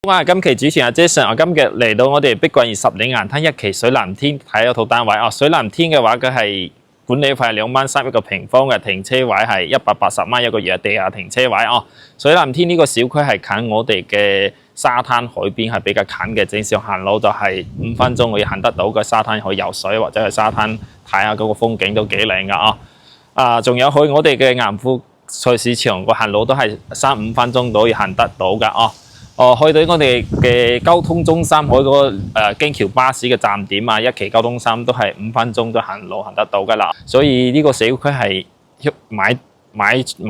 我係今期主持人 Jason， 我今日嚟到我哋碧桂園10年銀灘一期水藍天睇咗套單位啊。水藍天嘅話，佢係管理費係2.3萬一個平方嘅，停車位係180蚊一個月，地下停車位啊。水藍天呢個小區係近我哋嘅沙灘海邊，係比較近嘅，正常行路就係5分鐘可以行得到嘅。沙灘可以游水或者係沙灘睇下嗰個風景都幾靚噶啊。仲有去我哋嘅鹽湖菜市場個行路都係3-5分鐘都可以行得到噶啊。去到我哋嘅交通中心嗰個京橋巴士嘅站點啊，一期交通心都係5分鐘都行路行得到噶啦，所以呢個小區係買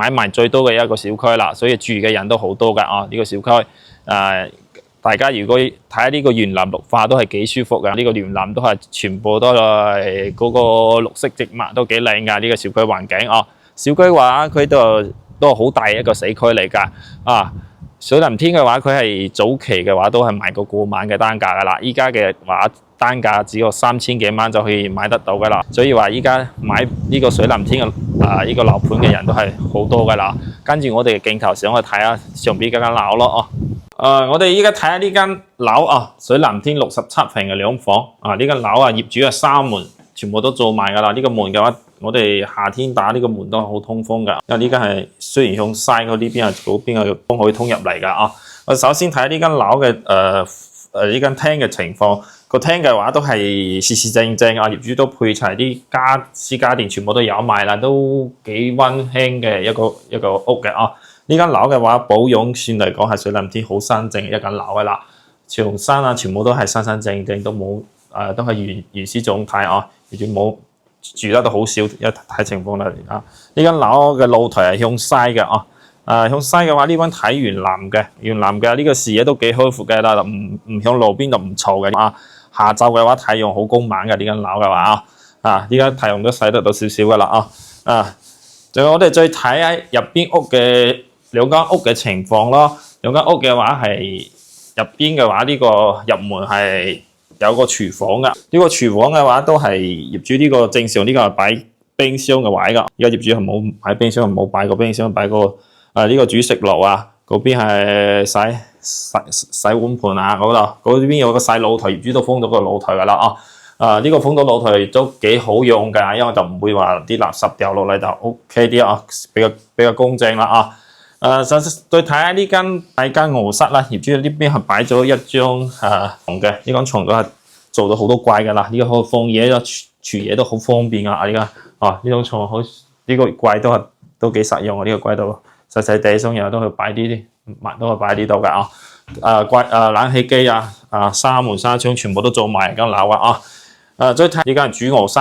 賣最多嘅一個小區啦，所以住嘅人都好多噶啊！呢個小區大家如果睇下呢個園林綠化都係幾舒服噶，呢個園林都係全部都係嗰個綠色植物都幾靚噶，呢個小區環境啊。小區話佢都係好大一個社區嚟噶啊。水藍天嘅話，佢係早期嘅話都係賣過萬嘅單價噶啦，依家嘅話單價只有3000幾蚊就可以買得到噶啦，所以話依家買呢個水藍天嘅呢個樓盤嘅人都係好多噶啦。跟住我哋嘅鏡頭上去睇下上邊嗰間樓咯我哋依家睇下呢間樓啊，水藍天67平嘅2房啊，呢間樓啊業主係3門全部都做埋噶啦，呢個門嘅話。我哋夏天打呢個門都係好通風㗎，因為呢間係雖然向西嗰呢邊係嗰邊係風可以通入嚟㗎啊。我首先睇下呢間樓嘅呢間廳嘅情況，個廳嘅話都係四四正正啊，業主都配齊啲私家電全部都有埋啦，都幾溫馨嘅一個屋嘅啊。呢間樓嘅話保養算嚟講係水藍天好新淨嘅一間樓㗎啦，牆身啊全部都係新正正，都冇都係原始狀態啊，業主冇。住得都好少，一睇情況啦啊！呢間樓嘅露台係向西嘅向西嘅話呢邊睇園林嘅呢個視野都幾開闊嘅啦，唔向路邊就唔嘈嘅啊！下晝嘅話太陽好光猛嘅呢間樓嘅話依家太陽都曬得到少少嘅啦仲有我哋再睇下入邊屋嘅兩間屋嘅情況咯。兩間屋嘅話係入邊嘅話呢個入門係。有個廚房噶，呢個廚房嘅話都係業主呢個正常呢個係擺冰箱嘅位噶。而家業主係冇擺冰箱，冇擺個冰箱，擺個呢個煮食爐啊。嗰邊係洗碗盤啊嗰度，嗰邊有個細露台，業主都封咗個露台噶啦呢個封咗露台都幾好用噶，因為就唔會話啲垃圾掉落嚟就 OK 啲啊，比較公正啦再睇下呢間大間臥室啦，業主呢邊係擺咗一張床嘅，呢張床都係做到好多櫃噶啦，呢個可以放嘢儲嘢都好方便啊！呢家呢張床好呢個櫃都幾實用啊！呢個櫃度細細地上又都可以擺啲物都可以擺呢度噶冷氣機紗門紗窗全部都做埋間樓再睇呢間係主臥室，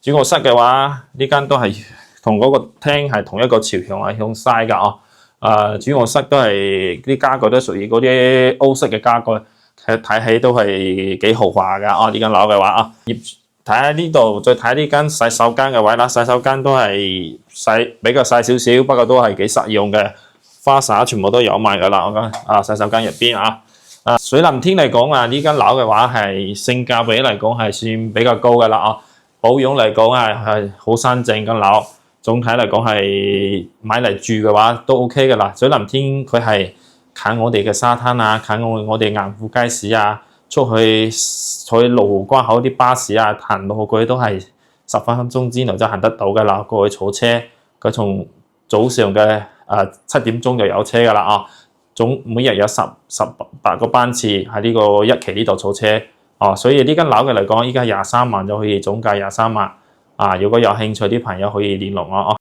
主臥室嘅話呢間都係同嗰個廳係同一個朝向係向西噶主臥室都係啲家具都屬於嗰啲歐式嘅家具，睇起都係幾豪華噶呢間樓嘅話睇下呢度，再睇呢間洗手間嘅位啦。洗手間都係比較細少少，不過都係幾實用嘅，花灑全部都有埋噶啦。我講洗手間入邊水藍天嚟講呢間樓嘅話係性價比嚟講係算比較高噶啦保養嚟講係好新淨間樓。總體嚟講係買嚟住嘅話都 OK 嘅啦。水藍天佢係近我哋嘅沙灘近我哋鹽湖街市出去坐羅湖關口啲巴士行到去都係10分鐘之內就行得到嘅啦。過去坐車，佢從早上嘅7點鐘就有車嘅啦每日有18個班次喺呢個一期呢度坐車所以呢間樓嘅嚟講，依家23萬就可以總價23萬如果有興趣啲朋友可以聯絡我